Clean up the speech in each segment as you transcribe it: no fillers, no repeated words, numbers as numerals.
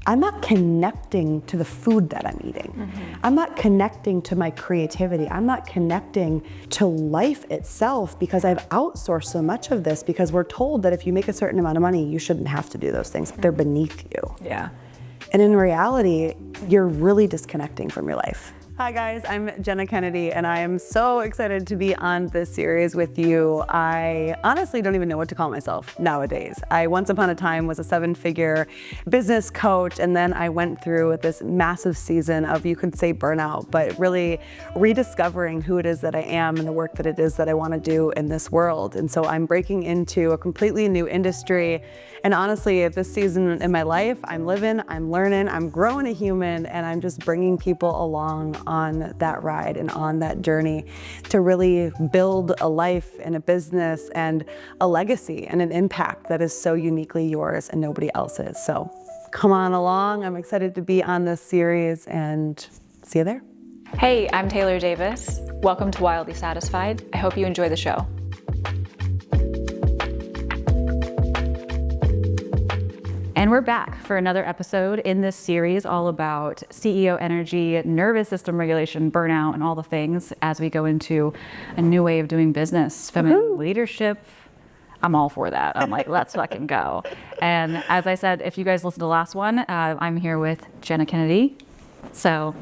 I'm not connecting to the food that I'm eating. I'm not connecting to my creativity. I'm not connecting to life itself because I've outsourced so much of this because we're told that if you make a certain amount of money, you shouldn't have to do those things. They're beneath you. Yeah. And in reality, you're really disconnecting from your life. Hi guys, I'm Jenna Kennedy and I am so excited to be on this series with you. I honestly don't even know what to call myself nowadays. I once upon a time was a 7-figure business coach, and then I went through this massive season of, you could say, burnout, but really rediscovering who it is that I am and the work that it is that I want to do in this world. And so I'm breaking into a completely new industry. And honestly, at this season in my life, I'm living, I'm learning, I'm growing a human, and I'm just bringing people along on that ride and on that journey to really build a life and a business and a legacy and an impact that is so uniquely yours and nobody else's. So come on along. I'm excited to be on this series and see you there. Hey, I'm Taylor Davis. Welcome to Wildly Satisfied. I hope you enjoy the show. And we're back for another episode in this series all about CEO energy, nervous system regulation, burnout, and all the things as we go into a new way of doing business, feminine leadership. I'm all for that. I'm like, let's fucking go. And as I said, if you guys listened to the last one, I'm here with Jenna Kennedy. So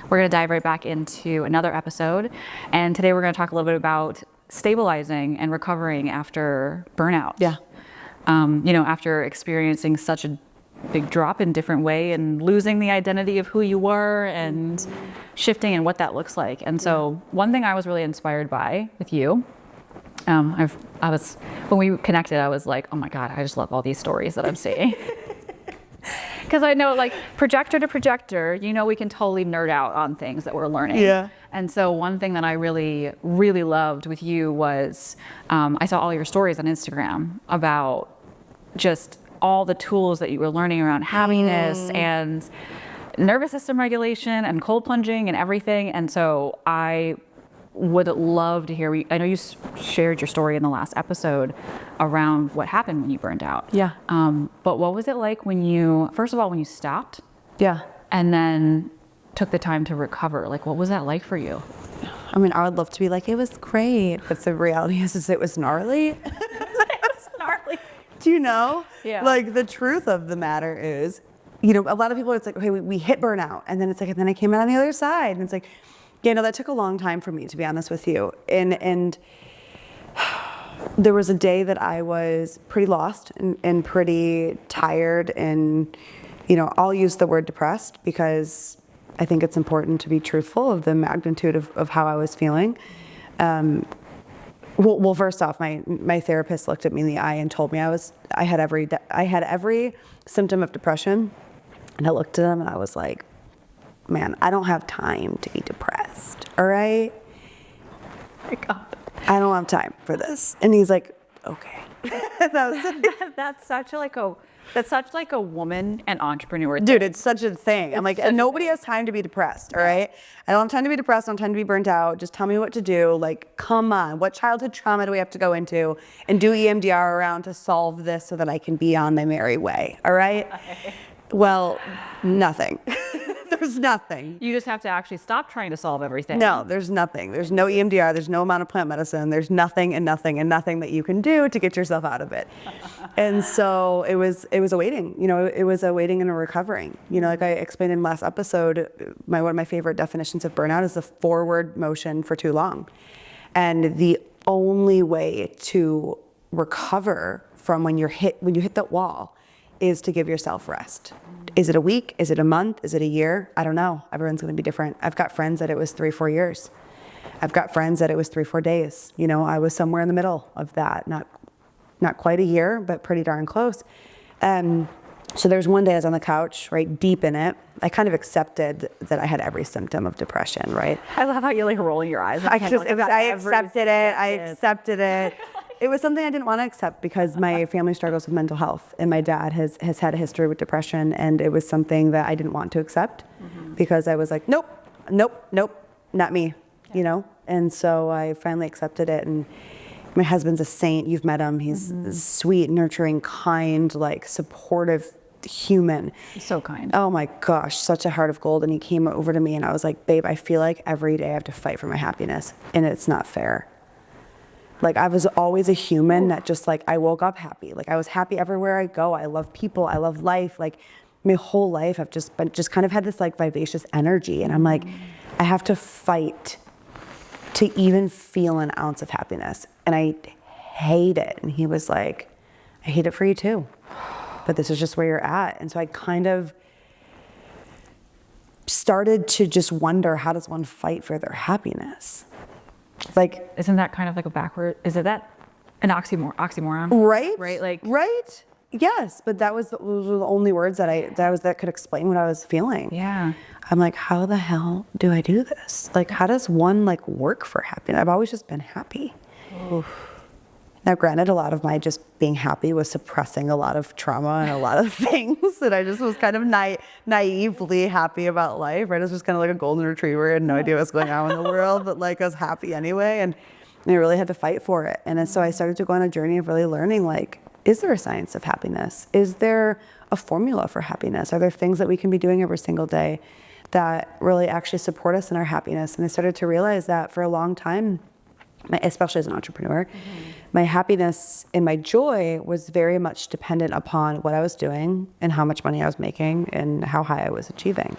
we're going to dive right back into another episode. And today we're going to talk a little bit about stabilizing and recovering after burnout. Yeah. After experiencing such a big drop in different way and losing the identity of who you were and shifting and what that looks like. And so one thing I was really inspired by with you, when we connected, I was like, oh my God, I just love all these stories that I'm seeing. Because I know, like, projector to projector, we can totally nerd out on things that we're learning. Yeah. And so one thing that I really, really loved with you was I saw all your stories on Instagram about just all the tools that you were learning around happiness and nervous system regulation and cold plunging and everything. And so I would love to hear, I know you shared your story in the last episode around what happened when you burned out. Yeah. But what was it like when you stopped? Yeah. And then took the time to recover? Like, what was that like for you? I mean, I would love to be like, it was great, but the reality is it was gnarly. It was gnarly. Do you know? Yeah. Like, the truth of the matter is, a lot of people, it's like, okay, we hit burnout, and then it's like, and then I came out on the other side, and it's like, that took a long time for me, to be honest with you. And there was a day that I was pretty lost and pretty tired, and, I'll use the word depressed because I think it's important to be truthful of the magnitude of how I was feeling. Well, first off, my therapist looked at me in the eye and told me I had every symptom of depression, and I looked at him and I was like, man, I don't have time to be depressed. All right. Oh my God. I don't have time for this. And he's like, okay. That's such like a woman and entrepreneur thing. Dude, it's such a thing. I'm like, and nobody has time to be depressed, all right? I don't have time to be depressed. I don't have time to be burnt out. Just tell me what to do. Like, come on. What childhood trauma do we have to go into and do EMDR around to solve this so that I can be on my merry way, all right? Well, nothing. There's nothing. You just have to actually stop trying to solve everything. No, there's nothing. There's no EMDR. There's no amount of plant medicine. There's nothing and nothing and nothing that you can do to get yourself out of it. And so it was a waiting. It was a waiting and a recovering. Like I explained in the last episode, one of my favorite definitions of burnout is the forward motion for too long. And the only way to recover from when you hit that wall is to give yourself rest. Is it a week? Is it a month? Is it a year? I don't know. Everyone's going to be different. I've got friends that it was 3-4 years. I've got friends that it was 3-4 days. I was somewhere in the middle of that. Not quite a year, but pretty darn close. So there's one day I was on the couch, right, deep in it. I kind of accepted that I had every symptom of depression, right? I love how you're like rolling your eyes. I accepted it. It was something I didn't want to accept because my family struggles with mental health, and my dad has had a history with depression, and it was something that I didn't want to accept because I was like, nope, not me, And so I finally accepted it, and my husband's a saint. You've met him. He's sweet, nurturing, kind, like supportive human. So kind. Oh my gosh, such a heart of gold. And he came over to me and I was like, babe, I feel like every day I have to fight for my happiness and it's not fair. Like I was always a human that just like, I woke up happy. Like I was happy everywhere I go. I love people. I love life. Like my whole life I've just kind of had this like vivacious energy. And I'm like, I have to fight to even feel an ounce of happiness. And I hate it. And he was like, I hate it for you too. But this is just where you're at. And so I kind of started to just wonder, how does one fight for their happiness? Like, isn't that kind of like a backward, is it that an oxymoron? Right? Right? Like, right? Yes. But those were the only words that could explain what I was feeling. yeah. I'm like, how the hell do I do this? Like, how does one like work for happiness? I've always just been happy. Oof. Now, granted, a lot of my just being happy was suppressing a lot of trauma and a lot of things that I just was kind of naively happy about life, right? I was just kind of like a golden retriever. I had no idea what was going on in the world, but like I was happy anyway. And I really had to fight for it. And so I started to go on a journey of really learning, like, is there a science of happiness? Is there a formula for happiness? Are there things that we can be doing every single day that really actually support us in our happiness? And I started to realize that for a long time, especially as an entrepreneur, my happiness and my joy was very much dependent upon what I was doing and how much money I was making and how high I was achieving.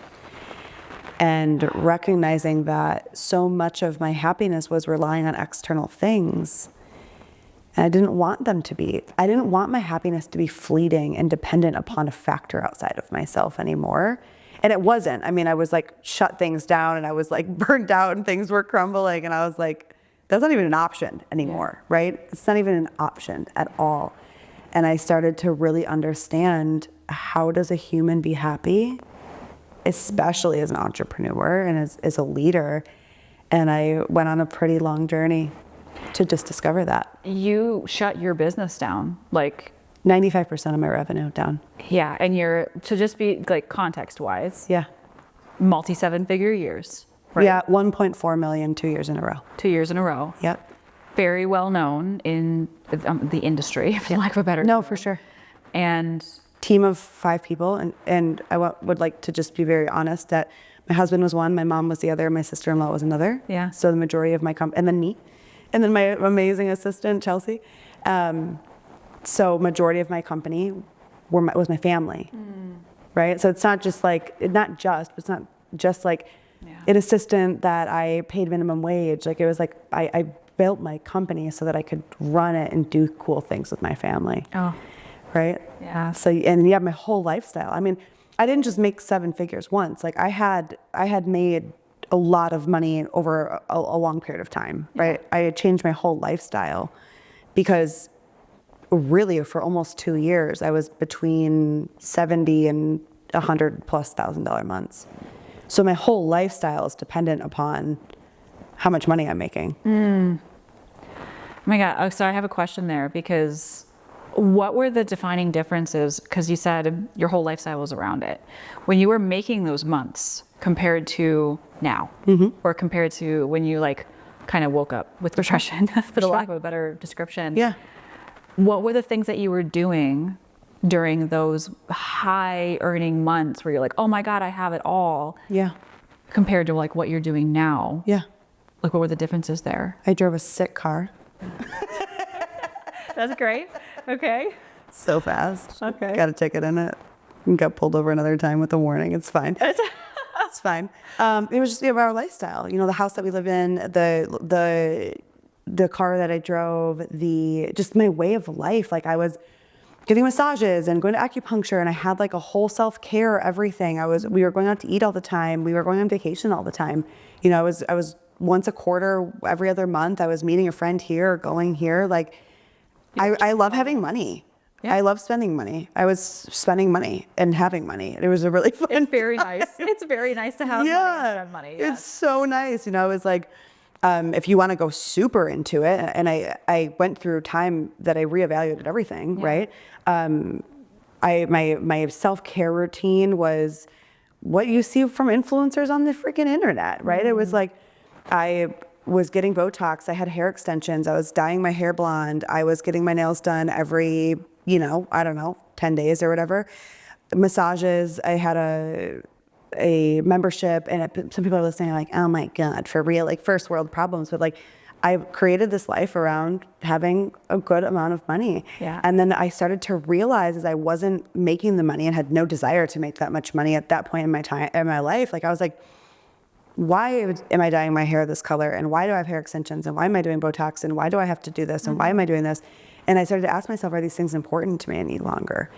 And recognizing that so much of my happiness was relying on external things. And I didn't want them to be. I didn't want my happiness to be fleeting and dependent upon a factor outside of myself anymore. And it wasn't. I mean, I was like shut things down and I was like burned out and things were crumbling and I was like, that's not even an option anymore, right? It's not even an option at all. And I started to really understand, how does a human be happy, especially as an entrepreneur and as a leader. And I went on a pretty long journey to just discover that. You shut your business down, like 95% of my revenue down. yeah, and to just be like context wise, Yeah. multi 7-figure years. Right? Yeah, 1.4 million 2 years in a row. 2 years in a row. Yep. Very well known in the industry, for lack of a better No, term. for sure. And Team of 5 people, and I would like to just be very honest that my husband was one, my mom was the other, my sister-in-law was another. Yeah. So the majority of my and then me, and then my amazing assistant Chelsea. So majority of my company was my family, right? So it's not just like an assistant that I paid minimum wage. Like it was like I built my company so that I could run it and do cool things with my family. oh, Right? yeah. So, and yeah, my whole lifestyle. I mean, I didn't just make 7 figures once. Like I had made a lot of money over a long period of time, right? I had changed my whole lifestyle because really for almost 2 years, I was between 70 and $100,000+ months. So my whole lifestyle is dependent upon how much money I'm making. Oh my God. Oh, so I have a question there, because what were the defining differences? Because you said your whole lifestyle was around it. When you were making those months compared to now, or compared to when you like kind of woke up with depression, for the lack of a better description. Yeah. What were the things that you were doing during those high earning months where you're like, oh my God, I have it all, Yeah. compared to like what you're doing now? Yeah. Like what were the differences there? I drove a sick car. That's great. Okay. So fast. Okay. Got a ticket in it. And got pulled over another time with a warning. It's fine. It's fine. It was just our lifestyle. You know, the house that we live in, the car that I drove, just my way of life. Like I was getting massages and going to acupuncture, and I had like a whole self-care everything. We were going out to eat all the time. We were going on vacation all the time. You know, I was once a quarter, every other month, I was meeting a friend here or going here. Like I love having money. Yeah. I love spending money. I was spending money and having money. It was a really fun. It's very nice. It's very nice to have money and spend money. Yes. It's so nice. You know, it was like, if you want to go super into it, and I went through time that I reevaluated everything, right? My self-care routine was what you see from influencers on the freaking internet, right? It was like, I was getting Botox, I had hair extensions, I was dyeing my hair blonde, I was getting my nails done every, I don't know, 10 days or whatever. massages. I had a membership, and some people are listening like, oh my God, for real, like first world problems. But like, I created this life around having a good amount of money. Yeah. And then I started to realize as I wasn't making the money and had no desire to make that much money at that point in my life, like I was like, why am I dyeing my hair this color? And why do I have hair extensions? And why am I doing Botox? And why do I have to do this? And why am I doing this? And I started to ask myself, are these things important to me any longer?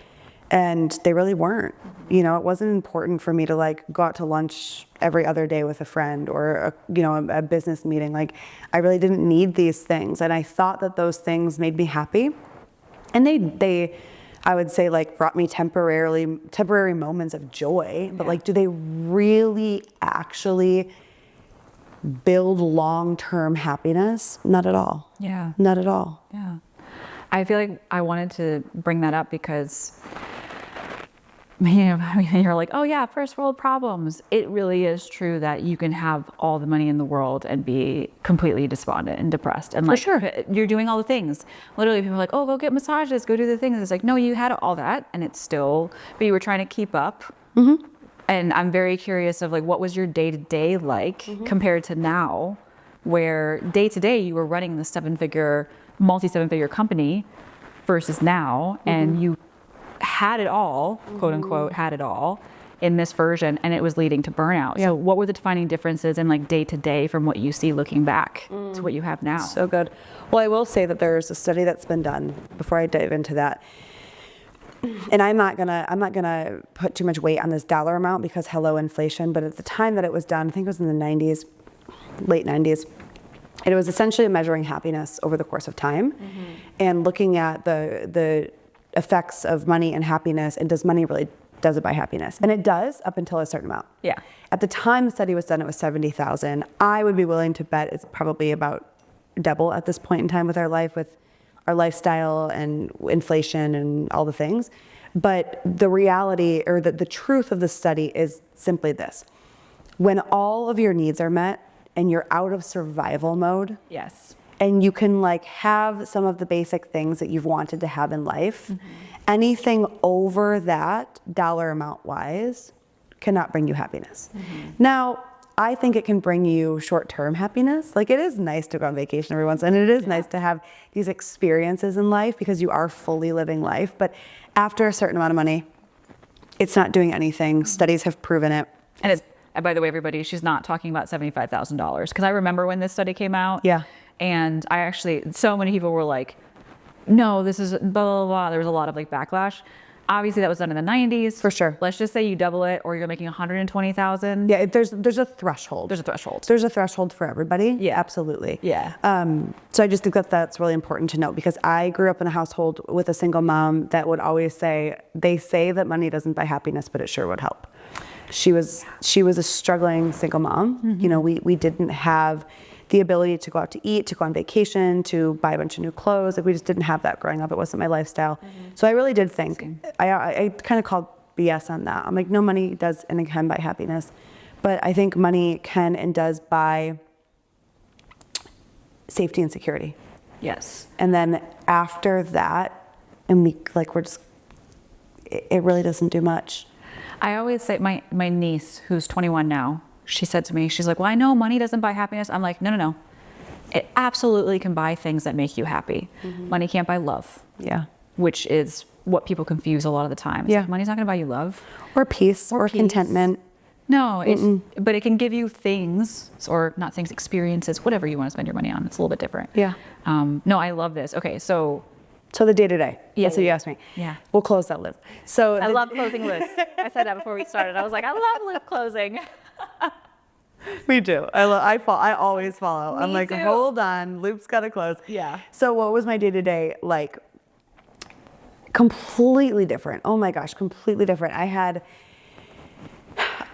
And they really weren't. You know, it wasn't important for me to like go out to lunch every other day with a friend or a business meeting. Like, I really didn't need these things, and I thought that those things made me happy, and they I would say like brought me temporary moments of joy. But like, do they really actually build long-term happiness? Not at all. Yeah. Not at all. Yeah. I feel like I wanted to bring that up because, you're like, oh yeah, first world problems. It really is true that you can have all the money in the world and be completely despondent and depressed. And like, sure. You're doing all the things. Literally, people are like, oh, go get massages, go do the things. It's like, no, you had all that, and it's still, but you were trying to keep up. Mm-hmm. And I'm very curious of like, what was your day-to-day like compared to now, where day-to-day you were running the multi-seven-figure company versus now, and you had it all, quote unquote, had it all in this version, and it was leading to burnout. Yeah. So what were the defining differences in like day to day from what you see looking back to what you have now? So good. Well, I will say that there's a study that's been done before I dive into that. And I'm not gonna put too much weight on this dollar amount because hello inflation, but at the time that it was done, I think it was in the 90s, late 90s, it was essentially measuring happiness over the course of time and looking at the effects of money and happiness, and does it buy happiness? And it does up until a certain amount. Yeah. At the time the study was done, it was 70,000. I would be willing to bet it's probably about double at this point in time with our life, with our lifestyle and inflation and all the things. But the reality, or the truth of the study is simply this. When all of your needs are met and you're out of survival mode, Yes. and you can like have some of the basic things that you've wanted to have in life, anything over that dollar amount wise cannot bring you happiness. Now, I think it can bring you short-term happiness. Like, it is nice to go on vacation every once, and it is nice to have these experiences in life because you are fully living life. But after a certain amount of money, it's not doing anything. Studies have proven it. And it's, by the way, everybody, she's not talking about $75,000, because I remember when this study came out. Yeah. And so many people were like, no, this is blah, blah, blah. There was a lot of like backlash. Obviously that was done in the 90s. For sure. Let's just say you double it or you're making 120,000. Yeah, there's a threshold. There's a threshold. There's a threshold for everybody. Yeah. Absolutely. Yeah. So I just think that that's really important to note, because I grew up in a household with a single mom that would always say, they say that money doesn't buy happiness, but it sure would help. She was a struggling single mom. You know, we didn't have the ability to go out to eat, to go on vacation, to buy a bunch of new clothes. Like, we just didn't have that growing up. It wasn't my lifestyle. So I really did think, I kind of called BS on that. I'm like, no, money does and it can buy happiness. But I think money can and does buy safety and security. Yes. And then after that, and it really doesn't do much. I always say, my niece, who's 21 now, she said to me, she's like, well, I know money doesn't buy happiness. I'm like, no. It absolutely can buy things that make you happy. Money can't buy love. Yeah. Which is what people confuse a lot of the time. Yeah. Like, money's not going to buy you love. Or peace, or contentment. No, but it can give you things, or not things, experiences, whatever you want to spend your money on. It's a little bit different. Yeah. No, I love this. Okay, so the day-to-day. Yeah. That's what you asked me. Yeah. We'll close that loop. So I love closing lists. I said that before we started. I was like, I love loop closing. Me too. I always follow. I'm like, too. hold on, loop's gotta close. Yeah. So what was my day-to-day like? Completely different. Oh my gosh, completely different.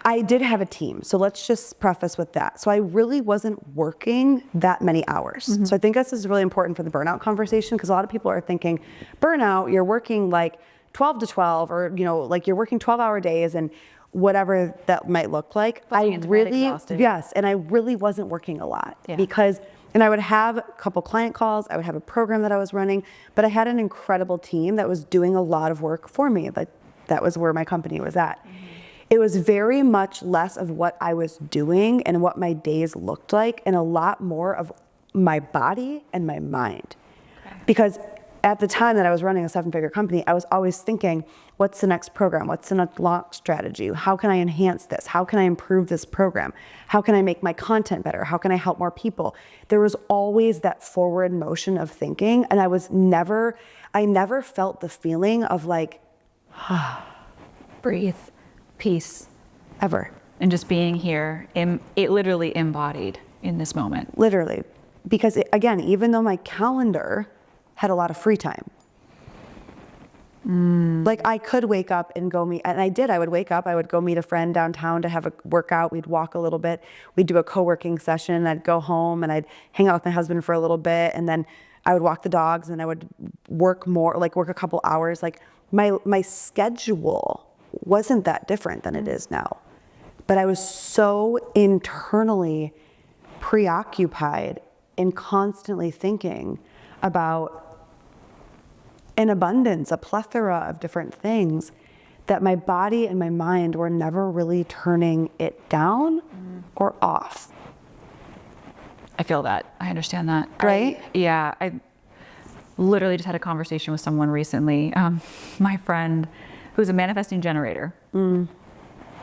I did have a team. So let's just preface with that. So I really wasn't working that many hours. So I think this is really important for the burnout conversation, because a lot of people are thinking, burnout, you're working like 12 to 12, or, you know, like you're working 12-hour days and whatever that might look like. Yes, and I really wasn't working a lot because, and I would have a couple client calls, I would have a program that I was running, but I had an incredible team that was doing a lot of work for me. But That was where my company was at. It was very much less of what I was doing and what my days looked like, and a lot more of my body and my mind. Okay. Because at the time that I was running a 7-figure company, I was always thinking, what's the next program? What's the next launch strategy? How can I enhance this? How can I improve this program? How can I make my content better? How can I help more people? There was always that forward motion of thinking, and I never felt the feeling of like, breathe, peace, ever. and just being here, it literally embodied in this moment. Literally. Because again, even though my calendar had a lot of free time, like I could wake up and go meet, and I would wake up, I would go meet a friend downtown to have a workout. We'd walk a little bit. We'd do a co-working session. I'd go home and I'd hang out with my husband for a little bit. And then I would walk the dogs and I would work more, like work a couple hours. Like my schedule wasn't that different than it is now. But I was so internally preoccupied and constantly thinking about an abundance, a plethora of different things, that my body and my mind were never really turning it down or off. I feel that. I understand that. Right? I literally just had a conversation with someone recently. My friend who's a manifesting generator.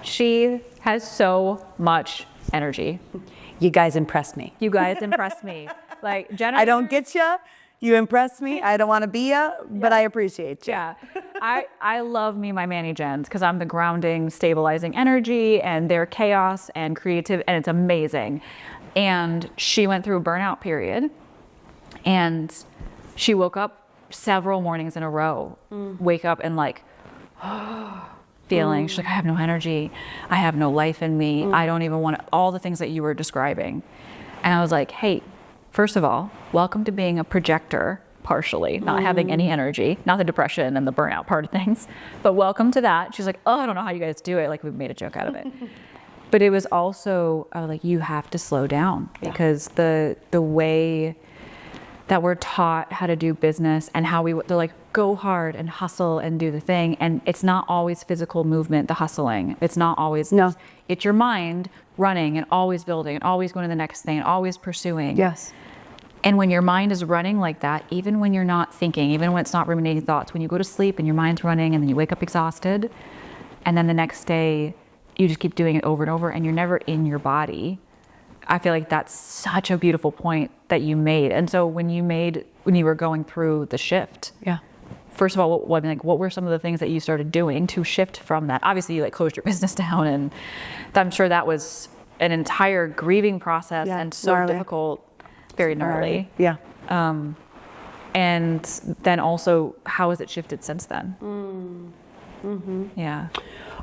She has so much energy. You guys impress me. You guys impress me. Like, I don't get you. You impress me. I don't want to be you, but I appreciate you. Yeah. I love me my Manny Gens because I'm the grounding, stabilizing energy, and they're chaos and creative, and it's amazing. And she went through a burnout period, and she woke up several mornings in a row, wake up and like, feeling, she's like, I have no energy. I have no life in me. I don't even want to, all the things that you were describing. And I was like, hey, first of all, welcome to being a projector, partially, not having any energy, not the depression and the burnout part of things, but welcome to that. She's like, oh, I don't know how you guys do it. Like, we've made a joke out of it. But it was also, I was like, you have to slow down, because the way that we're taught how to do business and how they're like, go hard and hustle and do the thing. And it's not always physical movement, the hustling. It's not always, it's your mind running and always building and always going to the next thing and always pursuing. Yes. And when your mind is running like that, even when you're not thinking, even when it's not ruminating thoughts, when you go to sleep and your mind's running and then you wake up exhausted, and then the next day you just keep doing it over and over and you're never in your body. I feel like that's such a beautiful point that you made. And so when you were going through the shift, first of all, what were some of the things that you started doing to shift from that? Obviously, you like closed your business down, and I'm sure that was an entire grieving process and so gnarly. Difficult, very gnarly. Yeah. And then also, how has it shifted since then? Yeah.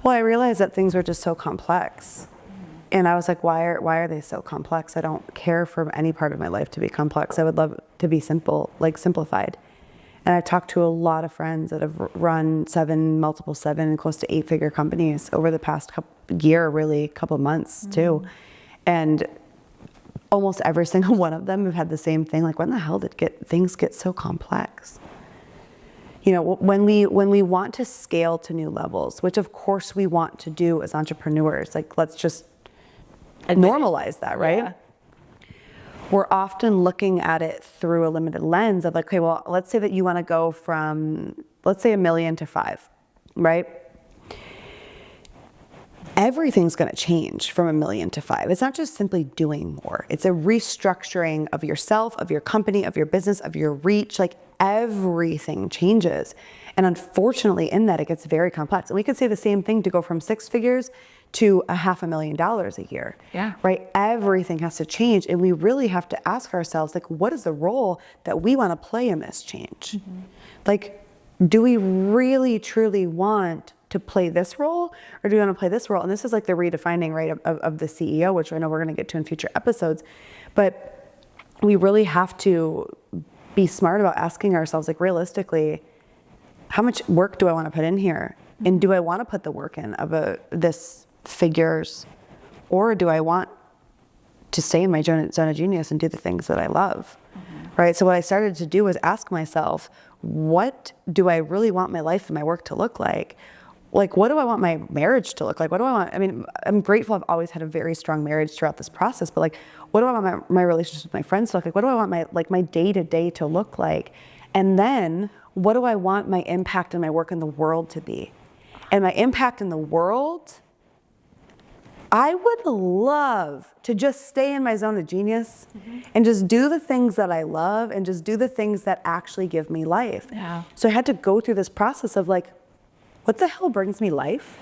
Well, I realized that things were just so complex. And I was like, why are they so complex? I don't care for any part of my life to be complex. I would love to be simple, like simplified. And I talked to a lot of friends that have run multiple 7 and close to 8-figure companies over the past couple months too. And almost every single one of them have had the same thing. Like, when the hell did things get so complex? You know, when we want to scale to new levels, which of course we want to do as entrepreneurs, like, let's just normalize that, right? Yeah. We're often looking at it through a limited lens of like, okay, well, let's say that you want to go from, let's say, $1 million to $5 million, right? Everything's going to change from $1 million to $5 million. It's not just simply doing more. It's a restructuring of yourself, of your company, of your business, of your reach. Like, everything changes. And unfortunately, in that, it gets very complex. And we could say the same thing to go from 6 figures to $500,000 a year. Yeah. Right? Everything has to change. And we really have to ask ourselves, like, what is the role that we want to play in this change? Like, do we really, truly want to play this role, or do we want to play this role? And this is like the redefining, right, of the CEO, which I know we're going to get to in future episodes. But we really have to be smart about asking ourselves, like, realistically, how much work do I want to put in here? And do I want to put the work in of this figures, or do I want to stay in my zone of genius and do the things that I love? Right? So what I started to do was ask myself, what do I really want my life and my work to look like? like, what do I want my marriage to look like? What do I want? I mean, I'm grateful I've always had a very strong marriage throughout this process, but like, what do I want my relationships with my friends to look like? What do I want my day-to-day to look like? And then what do I want my impact and my work in the world to be? And my impact in the world, I would love to just stay in my zone of genius and just do the things that I love and just do the things that actually give me life. Yeah. So I had to go through this process of like, what the hell brings me life?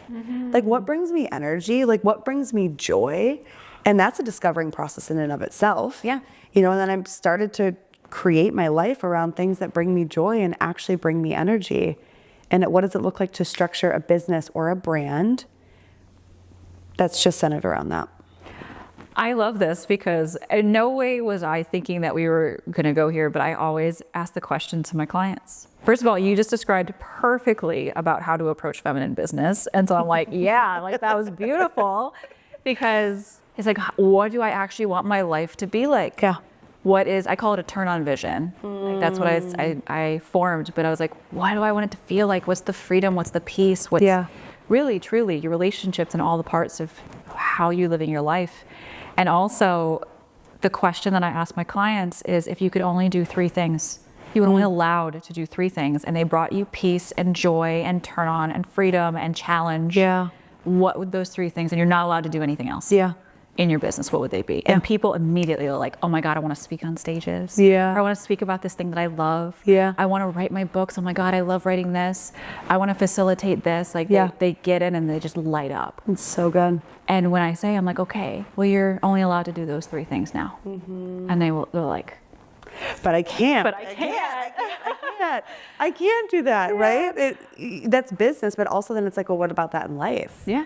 Like, what brings me energy? Like, what brings me joy? And that's a discovering process in and of itself. Yeah. You know, and then I started to create my life around things that bring me joy and actually bring me energy. And what does it look like to structure a business or a brand that's just centered around that? I love this because in no way was I thinking that we were going to go here, but I always ask the question to my clients. First of all, you just described perfectly about how to approach feminine business. And so I'm like, yeah, like that was beautiful, because it's like, what do I actually want my life to be like? Yeah. What is, I call it a turn on vision. Like that's what I formed, but I was like, why do I want it to feel like? What's the freedom? What's the peace? What's really, truly your relationships and all the parts of how you living your life? And also the question that I ask my clients is, if you could only do 3 things, you were only allowed to do 3 things, and they brought you peace and joy and turn on and freedom and challenge. Yeah. What would those 3 things, and you're not allowed to do anything else. Yeah. In your business, what would they be? And people immediately are like, oh my God, I want to speak on stages. Yeah. Or I want to speak about this thing that I love. Yeah. I want to write my books. Oh my God, I love writing this. I want to facilitate this. Like they get in and they just light up. It's so good. And when I say, I'm like, okay, well, you're only allowed to do those 3 things now. And they're like, but I can't. But I can't. I can't do that, right? That's business, but also then it's like, well, what about that in life? Yeah.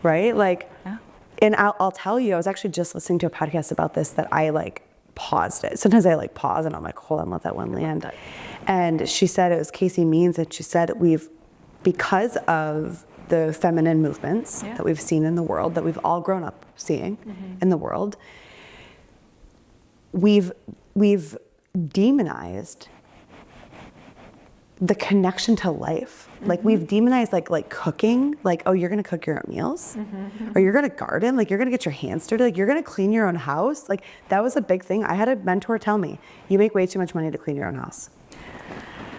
Right? Like, Yeah. and I'll tell you, I was actually just listening to a podcast about this that I like paused it. Sometimes I like pause and I'm like, hold on, let that one land. And she said, it was Casey Means, and she said, because of the feminine movements that we've seen in the world, that we've all grown up seeing in the world, we've demonized the connection to life. Like we've demonized like cooking, like, oh, you're gonna cook your own meals, or you're gonna garden, like you're gonna get your hands dirty, like you're gonna clean your own house. Like that was a big thing. I had a mentor tell me, you make way too much money to clean your own house.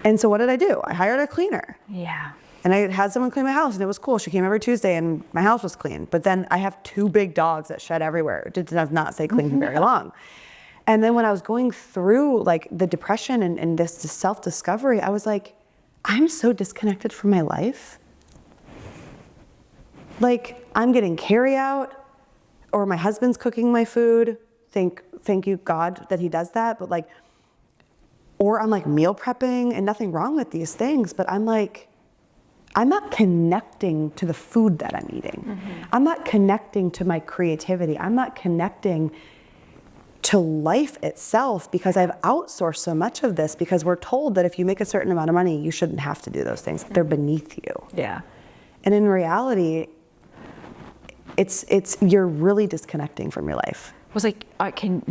And so what did I do? I hired a cleaner. Yeah. And I had someone clean my house, and it was cool. She came every Tuesday and my house was clean. But then I have 2 big dogs that shed everywhere. It does not say clean for very long. And then when I was going through like the depression and this self-discovery, I was like, I'm so disconnected from my life. Like I'm getting carry out, or my husband's cooking my food. Thank you God that he does that. But like, or I'm like meal prepping, and nothing wrong with these things, but I'm like, I'm not connecting to the food that I'm eating. I'm not connecting to my creativity. I'm not connecting to life itself, because I've outsourced so much of this, because we're told that if you make a certain amount of money, you shouldn't have to do those things. They're beneath you. Yeah. And in reality, it's you're really disconnecting from your life. I was like,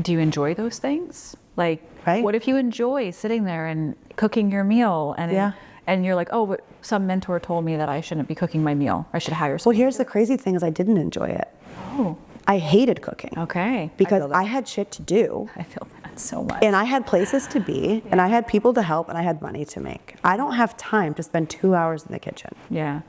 do you enjoy those things? Like, Right. What if you enjoy sitting there and cooking your meal, and you're like, oh, but some mentor told me that I shouldn't be cooking my meal. I should hire someone. Well, here's the crazy thing is I didn't enjoy it. Oh. I hated cooking. Okay. Because I had shit to do. I feel that so much. And I had places to be, and I had people to help, and I had money to make. I don't have time to spend 2 hours in the kitchen. Yeah.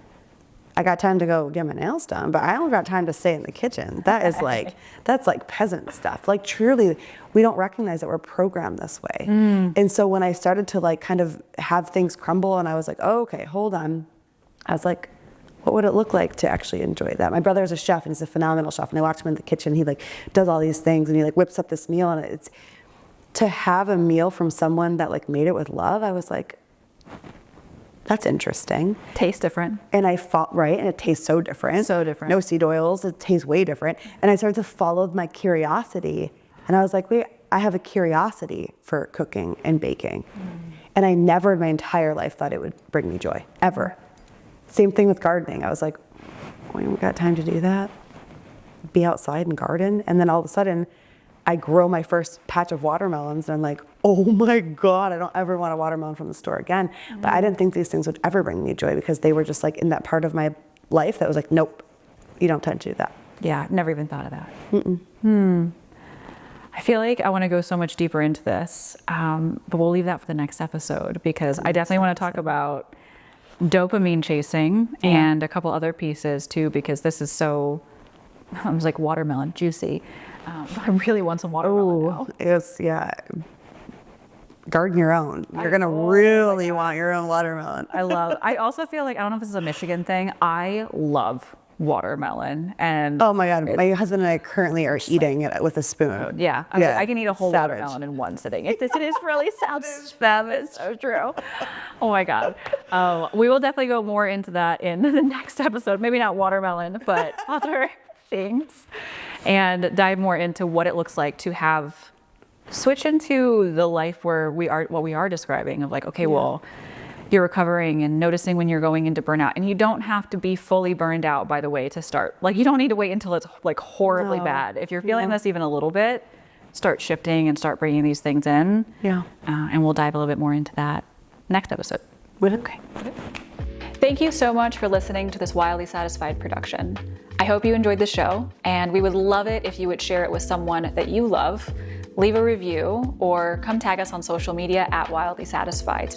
I got time to go get my nails done, but I don't got time to stay in the kitchen. That is like, that's like peasant stuff. Like truly, we don't recognize that we're programmed this way. And so when I started to like kind of have things crumble, and I was like, oh, okay, hold on. I was like, what would it look like to actually enjoy that? My brother is a chef, and he's a phenomenal chef. And I watch him in the kitchen. He like does all these things, and he like whips up this meal, and it's to have a meal from someone that like made it with love. I was like, that's interesting. Tastes different. And I fought, right? And it tastes so different. So different. No seed oils. It tastes way different. And I started to follow my curiosity. And I was like, wait, I have a curiosity for cooking and baking. And I never in my entire life thought it would bring me joy, ever. Same thing with gardening. I was like, we haven't got time to do that. Be outside and garden. And then all of a sudden, I grow my first patch of watermelons, and I'm like, oh my God, I don't ever want a watermelon from the store again. But I didn't think these things would ever bring me joy, because they were just like in that part of my life that was like, nope, you don't tend to do that. Yeah, never even thought of that. I feel like I want to go so much deeper into this, but we'll leave that for the next episode because I definitely want to talk about dopamine chasing and a couple other pieces too, because this is so, I was like watermelon, juicy. I really want some watermelon now. It's, garden your own. You're going to really want your own watermelon. I also feel like, I don't know if this is a Michigan thing, I love watermelon. And oh my God, my husband and I currently are eating it with a spoon. Yeah, I can eat a whole watermelon in one sitting. It is really sounds savage. So true. Oh my God. We will definitely go more into that in the next episode. Maybe not watermelon, but other things, and dive more into what it looks like to switch into the life where what we are describing of like, okay, well, you're recovering and noticing when you're going into burnout, and you don't have to be fully burned out, by the way, to start. Like, you don't need to wait until it's like horribly bad. If you're feeling this even a little bit, start shifting and start bringing these things in. And we'll dive a little bit more into that next episode. Okay. Thank you so much for listening to this Wildly Satisfied production. I hope you enjoyed the show, and we would love it if you would share it with someone that you love, leave a review, or come tag us on social media at Wildly Satisfied.